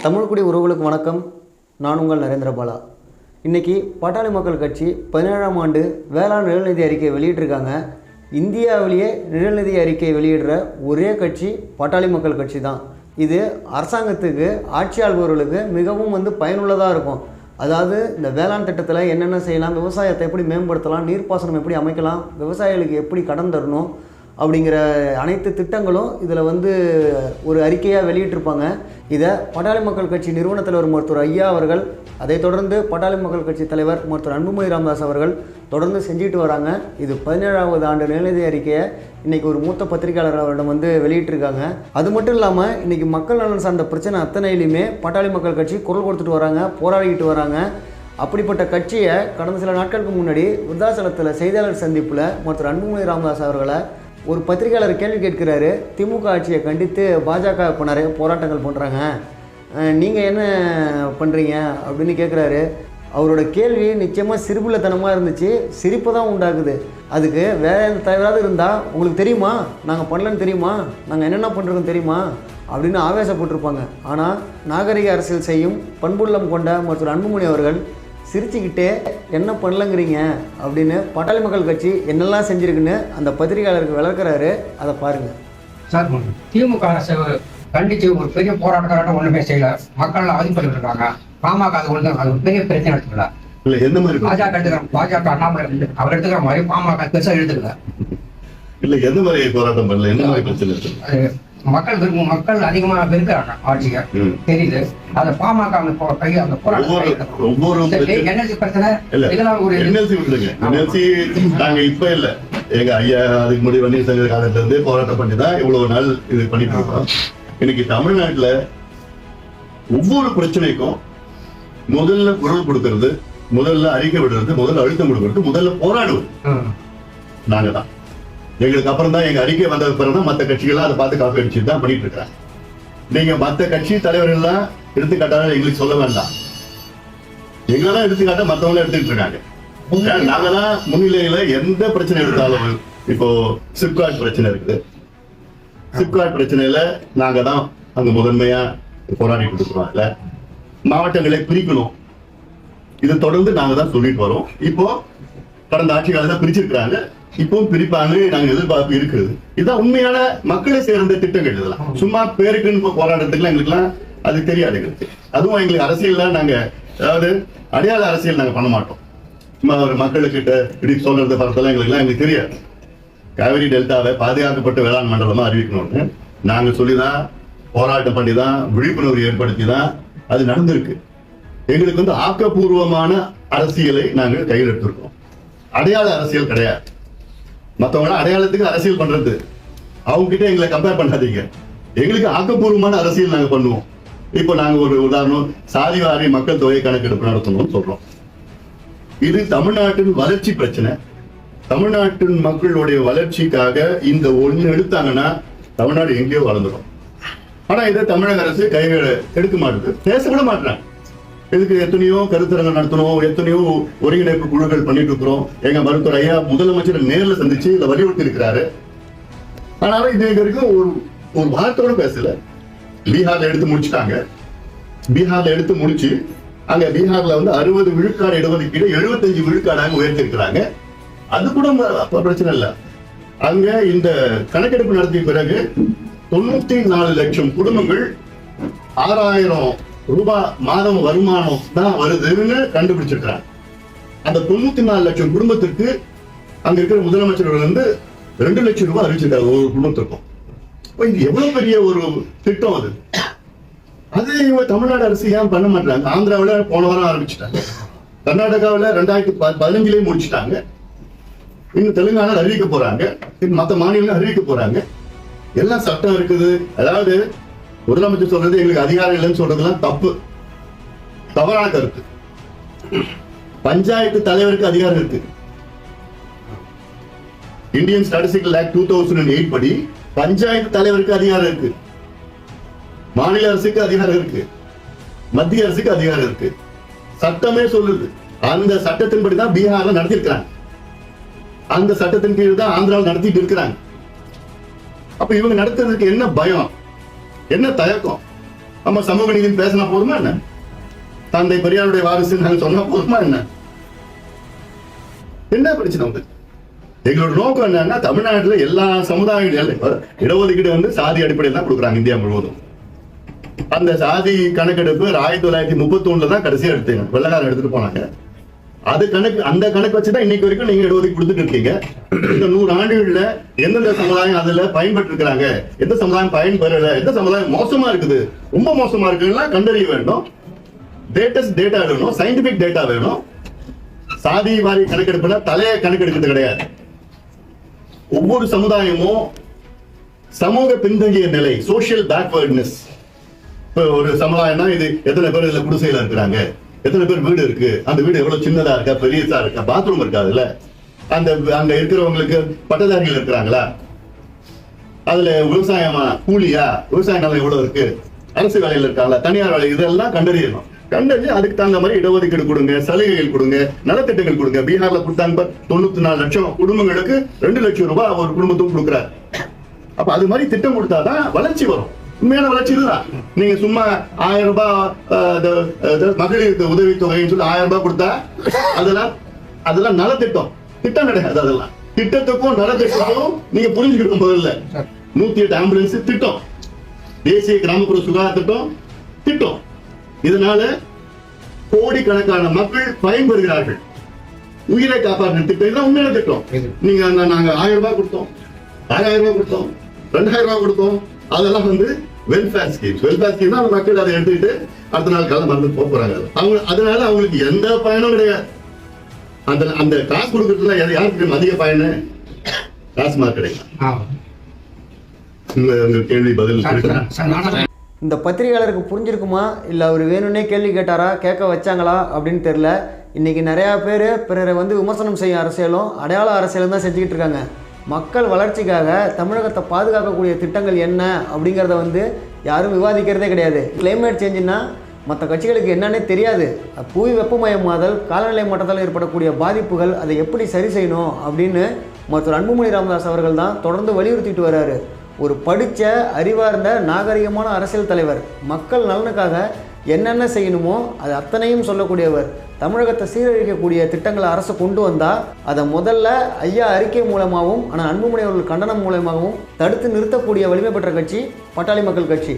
தமிழ்குடி உறவுகளுக்கு வணக்கம். நான் உங்கள் நரேந்திரபாலா. இன்றைக்கி பாட்டாளி மக்கள் கட்சி 17ஆம் ஆண்டு வேளாண் நிழல்நிதி அறிக்கையை வெளியிட்டிருக்காங்க. இந்தியாவிலேயே நிழல்நிதி அறிக்கையை வெளியிடுற ஒரே கட்சி பாட்டாளி மக்கள் கட்சி தான். இது அரசாங்கத்துக்கு, ஆட்சி ஆள்பவர்களுக்கு மிகவும் பயனுள்ளதாக இருக்கும். அதாவது இந்த வேளாண் திட்டத்தில் என்னென்ன செய்யலாம், விவசாயத்தை எப்படி மேம்படுத்தலாம், நீர்ப்பாசனம் எப்படி அமைக்கலாம், விவசாயிகளுக்கு எப்படி கடன் தரணும் அப்படிங்கிற அனைத்து திட்டங்களும் இதில் ஒரு அறிக்கையாக வெளியிட்டிருப்பாங்க. இதை பாட்டாளி மக்கள் கட்சி நிறுவன தலைவர் மருத்துவர் ஐயா அவர்கள், அதைத் தொடர்ந்து பாட்டாளி மக்கள் கட்சி தலைவர் மருத்துவர் அன்புமணி ராமதாஸ் அவர்கள் தொடர்ந்து செஞ்சுட்டு வராங்க. இது 17ஆவது ஆண்டு நிழல்நிதி அறிக்கையை இன்றைக்கி ஒரு மூத்த பத்திரிகையாளர் அவரிடம் வெளியிட்டிருக்காங்க. அது மட்டும் இல்லாமல் இன்றைக்கி மக்கள் நலன் சார்ந்த பிரச்சனை அத்தனையிலுமே பாட்டாளி மக்கள் கட்சி குரல் கொடுத்துட்டு வராங்க, போராடிக்கிட்டு வராங்க. அப்படிப்பட்ட கட்சியை கடந்த சில நாட்களுக்கு முன்னாடி விருத்தாச்சலத்தில் செய்தியாளர் சந்திப்பில் மருத்துவர் அன்புமணி ராமதாஸ் அவர்களை ஒரு பத்திரிகையாளர் கேள்வி கேட்கிறாரு. திமுக ஆட்சியை கண்டித்து பாஜக இப்போ நிறைய போராட்டங்கள் பண்ணுறாங்க, நீங்கள் என்ன பண்ணுறீங்க அப்படின்னு கேட்குறாரு. அவரோட கேள்வி நிச்சயமாக சிரிப்புள்ளத்தனமாக இருந்துச்சு, சிரிப்பு தான் உண்டாக்குது. அதுக்கு வேறு எந்த தவறாவது இருந்தால் உங்களுக்கு தெரியுமா, நாங்கள் பண்ணலன்னு தெரியுமா, நாங்கள் என்னென்ன பண்ணுறோன்னு தெரியுமா அப்படின்னு ஆவேசப்பட்டிருப்பாங்க. ஆனால் நாகரிக அரசியல் செய்யும் பண்புள்ளம் கொண்ட மருத்துவர் அன்புமணி அவர்கள் சிரிச்சுக்கிட்டே என்ன பண்ணலங்கிறீங்க அப்படின்னு பாட்டாளி மக்கள் கட்சி என்னெல்லாம் செஞ்சுருக்குன்னு அந்த பத்திரிகையாளருக்கு விளக்குறாரு. அதை பாருங்கள் சார். திமுக அரசு கண்டித்து ஒரு பெரிய போராட்டம் ஒன்றுமே செய்யல, மக்கள் அவதிப்பட்டு இருக்காங்க. பாமக அது ஒரு பெரிய பிரச்சனை எடுத்துக்கல. எந்த மாதிரி பாஜக எடுத்துக்கிறோம், பாஜக அண்ணாமலை அவர் எடுத்துக்கிற மாதிரி பாமக பெருசாக எடுத்துக்கல. இல்ல எந்த மாதிரி போராட்டம் பண்ணல, எந்த மாதிரி பிரச்சனை? மக்கள் அதிகமா வெறுக்கிறாங்க ஆட்சியை, தெரியுது. அந்த பாமக அந்த போராட்டம் என்எல்சி பிரச்சனை இதெல்லாம் ஒரு என்எல்சி நாங்க இப்ப இல்ல, எங்க ஐயா அதுக்கு முன்னாடி வன்னியர் சங்க காலத்துல இருந்தே போராட்டம் பண்ணி தான் இவ்வளவு நாள் இது பண்ணிட்டு இருக்கோம். இன்னைக்கு தமிழ்நாட்டுல ஒவ்வொரு பிரச்சனைக்கும் முதல்ல குரல் கொடுக்கறது, முதல்ல அறிக்கை விடுறது, முதல்ல அழுத்தம் கொடுக்கறது, முதல்ல போராடுவது நாங்க தான். எங்களுக்கு அப்புறம் தான் எங்க அறிக்கை வந்த பிறகு தான் மற்ற கட்சிகள்லாம் அதை பார்த்து காப்பி அடிச்சுட்டு தான் பண்ணிட்டு இருக்கிறாங்க. நீங்க மற்ற கட்சி தலைவர்கள்லாம் எடுத்துக்காட்டாக எங்களுக்கு சொல்ல வேண்டாம், எங்களெல்லாம் எடுத்துக்காட்ட மற்றவங்க எடுத்துக்கிட்டு இருக்காங்க. நாங்க தான் முன்னிலையில எந்த பிரச்சனை எடுத்தாலும், இப்போ சிப்காட் பிரச்சனை இருக்குது, சிப்காட் பிரச்சனையில நாங்க தான் அங்க முதன்மையா போராடிட்டு இருக்கிறோம். இல்ல மாவட்டங்களை பிரிக்கணும், இது தொடர்ந்து நாங்க தான் சொல்லிட்டு வரோம். இப்போ கடந்த ஆட்சி காலத்துல பிரிச்சிருக்கிறாங்க, இப்பவும் பிரிப்பாங்க நாங்க எதிர்பார்ப்பு இருக்குது. இதுதான் உண்மையான மக்களை சேர்ந்த திட்டங்கள். இதெல்லாம் சும்மா பேருக்குன்னு போராடுறதுக்குலாம் எங்களுக்குலாம் அது தெரியாது. எங்களுக்கு அதுவும் எங்களுக்கு அரசியல்லாம் நாங்க, அதாவது அடையாள அரசியல் நாங்க பண்ண மாட்டோம். சும்மா ஒரு மக்களுக்கிட்ட இப்படி சொல்றது பரத்தெல்லாம் எங்களுக்கு தெரியாது. காவிரி டெல்டாவை பாதுகாக்கப்பட்ட வேளாண் மண்டலமா அறிவிக்கணும்னு நாங்க சொல்லிதான், போராட்டம் பண்ணி தான், விழிப்புணர்வு ஏற்படுத்தி தான் அது நடந்திருக்கு. எங்களுக்கு ஆக்கப்பூர்வமான அரசியலை நாங்கள் கையில் எடுத்திருக்கோம். அடையாள அரசியல் கிடையாது. மற்றவங்க அடையாளத்துக்கு அரசியல் பண்றது, அவங்க கிட்ட எங்களை கம்பேர் பண்ணாதீங்க. எங்களுக்கு ஆக்கப்பூர்வமான அரசியல் நாங்க பண்ணுவோம். இப்போ நாங்க ஒரு உதாரணம், சாதிவாரி மக்கள் தொகை கணக்கெடுப்பு நடத்தணும்னு சொல்றோம். இது தமிழ்நாட்டின் வளர்ச்சி பிரச்சனை. தமிழ்நாட்டின் மக்களுடைய வளர்ச்சிக்காக இந்த ஒண்ணு எடுத்தாங்கன்னா தமிழ்நாடு எங்கேயோ வளர்ந்துடும். ஆனா இதை தமிழக அரசு கைகள் எடுக்க மாட்டேது, பேச கூட மாட்டாங்க. இதுக்கு எத்தனையோ கருத்தரங்கள் நடத்தணும், எத்தனையோ ஒருங்கிணைப்பு குழுக்கள் பண்ணிட்டு இருக்கிறோம். எங்க மருத்துவர் ஐயா முதலமைச்சர் நேரில் சந்திச்சு இதை வலியுறுத்தி இருக்கிறாரு. ஆனாலும் இது வரைக்கும் ஒரு வார்த்தையோட பேசல. பீகார்ல எடுத்து முடிச்சுட்டாங்க. பீகார்ல எடுத்து முடிச்சு அங்க பீகார்ல 60 விழுக்காடு இடஒதுக்கீடு 75 விழுக்காடாக உயர்த்தி இருக்கிறாங்க. அது கூட பிரச்சனை இல்லை. அங்க இந்த கணக்கெடுப்பு நடத்திய பிறகு 94 லட்சம் குடும்பங்கள் 6000 ரூபாய் மாதம் வருமானம் தான் வருதுன்னு கண்டுபிடிச்சிருக்கிறாங்க. அந்த 94 லட்சம் குடும்பத்திற்கு அங்க இருக்கிற முதலமைச்சர்கள் 2 லட்சம் ரூபாய் அறிவிச்சிருக்காங்க ஒரு குடும்பத்திற்கும். இது எவ்வளவு பெரிய ஒரு திட்டம் அது. அது இவங்க தமிழ்நாடு அரசு ஏன் பண்ண மாட்டாங்க? ஆந்திராவில் போன வாரம் ஆரம்பிச்சுட்டாங்க, கர்நாடகாவில் 2015 முடிச்சுட்டாங்க, இன்னும் தெலுங்கானா அறிவிக்க போறாங்க, மற்ற மாநிலங்கள் அறிவிக்க போறாங்க. எல்லாம் சட்டம் இருக்குது. அதாவது முதலமைச்சர் சொல்றது எங்களுக்கு அதிகாரம் இல்லைன்னு சொல்றதுலாம் தப்பு, தவறான கருத்து. பஞ்சாயத்து தலைவருக்கு அதிகாரம் இருக்கு. இந்தியன் ஸ்டாட்டிஸ்டிக்கல் ஆக்ட் 2008 படி பஞ்சாயத்து தலைவருக்கு அதிகாரம் இருக்கு, மாநில அரசுக்கு அதிகாரம் இருக்கு, மத்திய அரசுக்கு அதிகாரம் இருக்கு. சட்டமே சொல்லுது. அந்த சட்டத்தின்படி தான் பீகார்ல நடத்திருக்கிறாங்க, அந்த சட்டத்தின் கீழ் தான் ஆந்திராவில் நடத்திட்டு இருக்கிறாங்க. அப்ப இவங்க நடத்துறதுக்கு என்ன பயம், என்ன தயக்கம்? நம்ம சமூக நீதினு பேசினா போதுமா என்ன? தந்தை பெரியாருடைய வாரிசு நாங்க சொன்னா போதுமா என்ன? என்ன பிரச்சனை வந்து? எங்களோட நோக்கம் என்னன்னா, தமிழ்நாட்டுல எல்லா சமுதாயங்களும் இடஒதுக்கீடு வந்து சாதி அடிப்படையில் தான் கொடுக்குறாங்க இந்தியா முழுவதும். அந்த சாதி கணக்கெடுப்பு 1931 தான் கடைசியா எடுத்தீங்க, வெள்ளக்காரன் எடுத்துட்டு போனாங்க. அது கணக்கு, அந்த கணக்கு வச்சுதான் இன்னைக்கு வரைக்கும் நீங்க இடஒதுக்கீடு கொடுத்துட்டு இருக்கீங்க. இந்த 100 ஆண்டுகள்ல எந்தெந்த சமுதாயம் அதுல பயன்பட்டு இருக்கிறாங்க, எந்த சமுதாயம் பயன்பெறல, எந்த சமுதாயம் மோசமா இருக்குது, ரொம்ப மோசமா இருக்குன்னா கண்டறிய வேண்டும். டேட்டா வேணும், சயின்டிபிக் டேட்டா வேணும். சாதி வாரி கணக்கெடுப்புனா தலைய கணக்கெடுக்கிறது கிடையாது. ஒவ்வொரு சமுதாயமும் சமூக பின்தங்கிய நிலை, சோசியல் பேக்வர்ட்னஸ். இப்போ ஒரு சமுதாயம்னா இது எத்தனை பேர் இதுல குடிசையில இருக்கிறாங்க, எத்தனை பேர் வீடு இருக்கு, அந்த வீடு எவ்வளவு சின்னதா இருக்கா, பெரியதா இருக்கா, பாத்ரூம் இருக்காதுல்ல, அந்த அங்க இருக்கிறவங்களுக்கு பட்டதாரிகள் இருக்கிறாங்களா, அதுல விவசாயமா கூலியா, விவசாய நிலம் எவ்வளவு இருக்கு, அரசு வேலையில இருக்காங்களா, தனியார் வேலை, இதெல்லாம் கண்டறியணும். கண்டறிஞ்சு அதுக்கு தகுந்த மாதிரி இடஒதுக்கீடு கொடுங்க, சலுகைகள் கொடுங்க, நலத்திட்டங்கள் கொடுங்க. பீகார்ல கொடுத்தாங்க 94 லட்சம் குடும்பங்களுக்கு 2 லட்சம் ரூபாய் ஒரு குடும்பத்துக்கு கொடுக்குறாரு. அப்ப அது மாதிரி திட்டம் கொடுத்தாதான் வளர்ச்சி வரும். உண்மையான வளர்ச்சி இதுதான். நீங்க சும்மா 1000 ரூபாய் மகளிர் உதவித்தொகைன்னு சொல்லி 1000 ரூபாய் கொடுத்தா அதெல்லாம் நலத்திட்டம், திட்டம் கிடையாது. அதெல்லாம் திட்டத்துக்கும் நலத்திட்டத்துக்கும் நீங்க புரிஞ்சுக்கணும். முதல்ல 108 ஆம்புலன்ஸ் திட்டம், தேசிய கிராமப்புற சுகாதார திட்டம். இதனால கோடிக்கணக்கான மக்கள் பயன்பெறுகிறார்கள். உயிரை காப்பாற்ற திட்டம், இதுதான் உண்மையான திட்டம். நீங்க நாங்க 1000 ரூபாய் கொடுத்தோம், 6000 ரூபாய் கொடுத்தோம், 2000 ரூபாய் கொடுத்தோம், அதெல்லாம் வந்து வெல்ஃபேர் ஸ்கீம். வெல்ஃபேர் ஸ்கீம் தான் மக்கள் அதை எடுத்துக்கிட்டு அடுத்த நாள் காலம் மறந்து போறாங்க. அவங்க அதனால அவங்களுக்கு எந்த பயனும் கிடையாது. அந்த காசு கொடுக்கறதுல யாருக்கு அதிக பயனு? டாஸ்மாக் கிடைக்கும். உங்க கேள்வி பதில். இந்த பத்திரிகையாளருக்கு புரிஞ்சிருக்குமா, இல்லை அவர் வேணும்னே கேள்வி கேட்டாரா, கேட்க வச்சாங்களா அப்படின்னு தெரில. இன்றைக்கி நிறையா பேர் பிறரை வந்து விமர்சனம் செய்யும் அரசியலும் அடையாள அரசியலும் தான் செஞ்சுக்கிட்டு இருக்காங்க. மக்கள் வளர்ச்சிக்காக தமிழகத்தை பாதுகாக்கக்கூடிய திட்டங்கள் என்ன அப்படிங்கிறத வந்து யாரும் விவாதிக்கிறதே கிடையாது. கிளைமேட் சேஞ்சுன்னா மற்ற கட்சிகளுக்கு என்னன்னே தெரியாது. புவி வெப்பமயமாதல், காலநிலை மாற்றத்தால் ஏற்படக்கூடிய பாதிப்புகள், அதை எப்படி சரி செய்யணும் அப்படின்னு மருத்துவர் அன்புமணி ராமதாஸ் அவர்கள் தான் தொடர்ந்து வலியுறுத்திட்டு வர்றாரு. ஒரு படித்த அறிவார்ந்த நாகரிகமான அரசியல் தலைவர். மக்கள் நலனுக்காக என்னென்ன செய்யணுமோ அது அத்தனையும் சொல்லக்கூடியவர். தமிழகத்தை சீரழிக்கக்கூடிய திட்டங்களை அரசு கொண்டு வந்தால் அதை முதல்ல ஐயா அறிக்கை மூலமாகவும், ஆனால் அன்புமணி அவர்கள் கண்டனம் மூலமாகவும் தடுத்து நிறுத்தக்கூடிய வலிமை பெற்ற கட்சி பாட்டாளி மக்கள் கட்சி.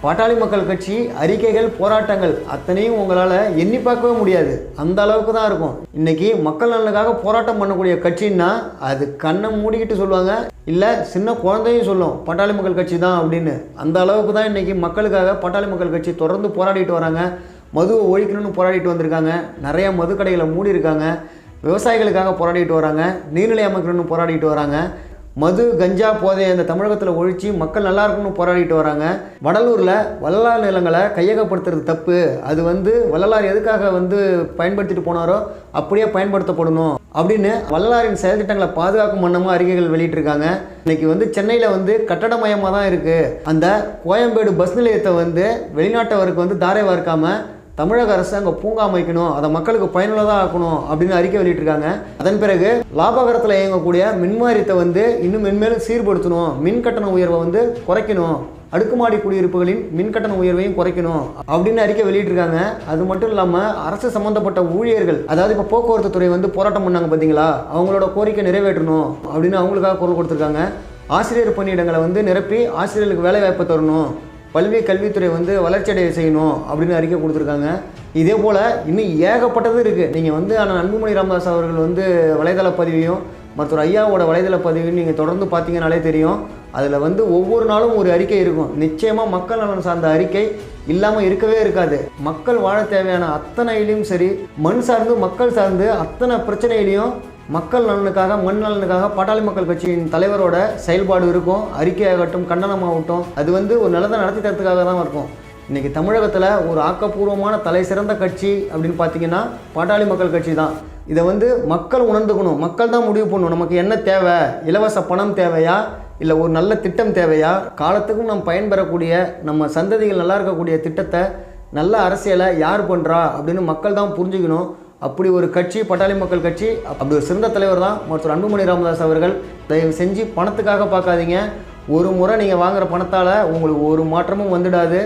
பாட்டாளி மக்கள் கட்சி அறிக்கைகள், போராட்டங்கள் அத்தனையும் உங்களால் எண்ணி பார்க்கவே முடியாது, அந்த அளவுக்கு தான் இருக்கும். இன்றைக்கி மக்கள் நலனுக்காக போராட்டம் பண்ணக்கூடிய கட்சின்னா அது கண்ணை மூடிக்கிட்டு சொல்லுவாங்க, இல்லை சின்ன குழந்தையும் சொல்லும் பாட்டாளி மக்கள் கட்சி தான் அப்படின்னு. அந்த அளவுக்கு தான் இன்றைக்கி மக்களுக்காக பாட்டாளி மக்கள் கட்சி தொடர்ந்து போராடிட்டு வராங்க. மதுவை ஒழிக்கணும்னு போராடிட்டு வந்திருக்காங்க. நிறைய மது கடைகளை மூடி இருக்காங்க. விவசாயிகளுக்காக போராடிட்டு வராங்க. நீர்நிலை அமைக்கணும்னு போராடிட்டு வராங்க. மது, கஞ்சா போதைய இந்த தமிழகத்தில் ஒழிச்சு மக்கள் நல்லா இருக்கணும்னு போராடிட்டு வராங்க. வடலூரில் வள்ளலார் நிலங்களை கையகப்படுத்துறது தப்பு, அது வந்து வள்ளலார் எதுக்காக வந்து பயன்படுத்திட்டு போனாரோ அப்படியே பயன்படுத்தப்படணும் அப்படின்னு வள்ளலாரின் செயல் திட்டங்களை பாதுகாக்கும் வண்ணமாக அறிக்கைகள் வெளியிட்டிருக்காங்க. இன்றைக்கி வந்து சென்னையில் வந்து கட்டடமயமாக தான் இருக்குது. அந்த கோயம்பேடு பஸ் நிலையத்தை வந்து வெளிநாட்டவருக்கு வந்து தாரை வார்க்காமல் தமிழக அரசு அங்கே பூங்கா அமைக்கணும், அதை மக்களுக்கு பயனுள்ளதாக ஆக்கணும் அப்படின்னு அறிக்கை வெளியிட்டிருக்காங்க. அதன் பிறகு லாபகரத்தில் இயங்கக்கூடிய மின்வாரியத்தை வந்து இன்னும் மென்மேலும் சீர்படுத்தணும், மின் கட்டண உயர்வை வந்து குறைக்கணும், அடுக்குமாடி குடியிருப்புகளின் மின் கட்டண உயர்வையும் குறைக்கணும் அப்படின்னு அறிக்கை வெளியிட்டிருக்காங்க. அது மட்டும் இல்லாமல் அரசு சம்மந்தப்பட்ட ஊழியர்கள், அதாவது இப்போ போக்குவரத்து துறை வந்து போராட்டம் பண்ணாங்க பார்த்தீங்களா, அவங்களோட கோரிக்கை நிறைவேற்றணும் அப்படின்னு அவங்களுக்காக குரல் கொடுத்துருக்காங்க. ஆசிரியர் பணியிடங்களை வந்து நிரப்பி ஆசிரியர்களுக்கு வேலை வாய்ப்பை தரணும், கல்வித்துறை வந்து வளர்ச்சியடைய செய்யணும் அப்படின்னு அறிக்கை கொடுத்துருக்காங்க. இதே போல் இன்னும் ஏகப்பட்டது இருக்குது. நீங்கள் வந்து ஆனால் அன்புமணி ராமதாஸ் அவர்கள் வந்து வலைதள பதிவையும் மருத்துவர் ஐயாவோட வலைதள பதிவையும் நீங்கள் தொடர்ந்து பார்த்தீங்கன்னாலே தெரியும். அதில் வந்து ஒவ்வொரு நாளும் ஒரு அறிக்கை இருக்கும். நிச்சயமாக மக்கள் நலன் சார்ந்த அறிக்கை இல்லாமல் இருக்கவே இருக்காது. மக்கள் வாழ தேவையான அத்தனையிலையும் சரி, மண் சார்ந்து மக்கள் சார்ந்து அத்தனை பிரச்சனையிலையும் மக்கள் நலனுக்காக, மண் நலனுக்காக பாட்டாளி மக்கள் கட்சியின் தலைவரோட செயல்பாடு இருக்கும். அறிக்கையாகட்டும், கண்டனமாகட்டும், அது வந்து ஒரு நல்லதை நடத்தி தரத்துக்காக தான் இருக்கும். இன்றைக்கி தமிழகத்தில் ஒரு ஆக்கப்பூர்வமான தலை சிறந்த கட்சி அப்படின்னு பார்த்தீங்கன்னா பாட்டாளி மக்கள் கட்சி தான். இதை வந்து மக்கள் உணர்ந்துக்கணும். மக்கள் தான் முடிவு பண்ணணும், நமக்கு என்ன தேவை, இலவச பணம் தேவையா, இல்லை ஒரு நல்ல திட்டம் தேவையா, காலத்துக்கும் நம்ம பயன்பெறக்கூடிய, நம்ம சந்ததிகள் நல்லா இருக்கக்கூடிய திட்டத்தை, நல்ல அரசியலை யார் பண்ணுறா அப்படின்னு மக்கள் தான் புரிஞ்சுக்கணும். அப்படி ஒரு கட்சி பாட்டாளி மக்கள் கட்சி. அப்படி ஒரு சிறந்த தலைவர் தான் மருத்துவர் அன்புமணி ராமதாஸ் அவர்கள். தயவு செஞ்சு பணத்துக்காக பார்க்காதீங்க. ஒரு முறை நீங்கள் வாங்குகிற பணத்தால் உங்களுக்கு ஒரு மாற்றமும் வந்துடாது.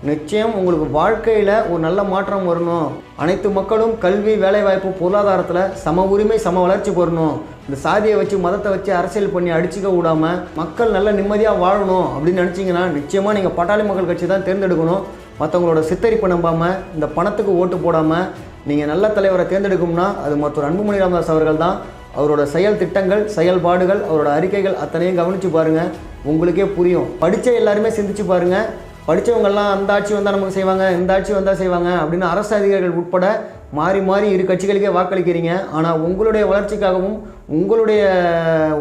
நிச்சயம் உங்களுக்கு வாழ்க்கையில் ஒரு நல்ல மாற்றம் வரணும். அனைத்து மக்களும் கல்வி, வேலைவாய்ப்பு, பொருளாதாரத்தில் சம உரிமை, சம வளர்ச்சி பெறணும். இந்த சாதியை வச்சு, மதத்தை வச்சு அரசியல் பண்ணி அடிச்சுக்க விடாமல் மக்கள் நல்ல நிம்மதியாக வாழணும் அப்படின்னு நினச்சிங்கன்னா நிச்சயமாக நீங்கள் பாட்டாளி மக்கள் கட்சி தான் தேர்ந்தெடுக்கணும். மற்றவங்களோட சித்தரிப்பை நம்பாமல், இந்த பணத்துக்கு ஓட்டு போடாமல் நீங்கள் நல்ல தலைவரை தேர்ந்தெடுக்கும்னா அது மருத்துவர் அன்புமணி ராமதாஸ் அவர்கள் தான். அவரோட செயல் திட்டங்கள், செயல்பாடுகள், அவரோட அறிக்கைகள் அத்தனையும் கவனித்து பாருங்கள், உங்களுக்கே புரியும். படித்த எல்லாருமே சிந்திச்சு பாருங்கள். படித்தவங்கெல்லாம் அந்த ஆட்சி வந்தால் நமக்கு செய்வாங்க, இந்த ஆட்சி வந்தால் செய்வாங்க அப்படின்னு அரசு அதிகாரிகள் உட்பட மாறி மாறி இரு கட்சிகளுக்கே வாக்களிக்கிறீங்க. ஆனால் உங்களுடைய வளர்ச்சிக்காகவும் உங்களுடைய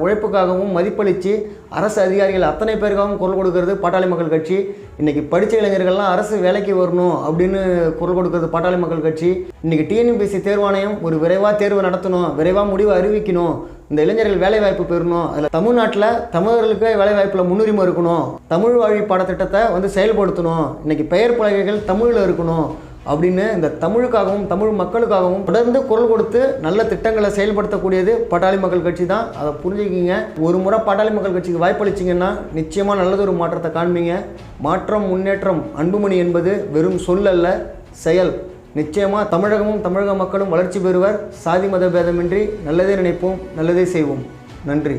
உழைப்புக்காகவும் மதிப்பளித்து அரசு அதிகாரிகள் அத்தனை பேருக்காகவும் குரல் கொடுக்கறது பாட்டாளி மக்கள் கட்சி. இன்றைக்கி படித்த இளைஞர்கள்லாம் அரசு வேலைக்கு வரணும் அப்படின்னு குரல் கொடுக்கறது பாட்டாளி மக்கள் கட்சி. இன்றைக்கி டிஎன்பிஎஸ்சி தேர்வாணையம் ஒரு விரைவாக தேர்வு நடத்தணும், விரைவாக முடிவு அறிவிக்கணும், இந்த இளைஞர்கள் வேலைவாய்ப்பு பெறணும், அதில் தமிழ்நாட்டில் தமிழர்களுக்கு வேலைவாய்ப்பில் முன்னுரிமை இருக்கணும், தமிழ் வழி பாடத்திட்டத்தை செயல்படுத்தணும், இன்றைக்கி பெயர் பலகைகள் தமிழில் இருக்கணும் அப்படின்னு இந்த தமிழுக்காகவும் தமிழ் மக்களுக்காகவும் தொடர்ந்து குரல் கொடுத்து நல்ல திட்டங்களை செயல்படுத்தக்கூடியது பாட்டாளி மக்கள் கட்சி தான். அதை புரிஞ்சுக்கிங்க. ஒரு முறை பாட்டாளி மக்கள் கட்சிக்கு வாய்ப்பளிச்சிங்கன்னா நிச்சயமாக நல்லதொரு மாற்றத்தை காண்பீங்க. மாற்றம், முன்னேற்றம், அன்புமணி என்பது வெறும் சொல் அல்ல, செயல். நிச்சயமாக தமிழகமும் தமிழக மக்களும் வளர்ச்சி பெறுவர். சாதி மத பேதமின்றி நல்லதே நினைப்போம், நல்லதே செய்வோம். நன்றி.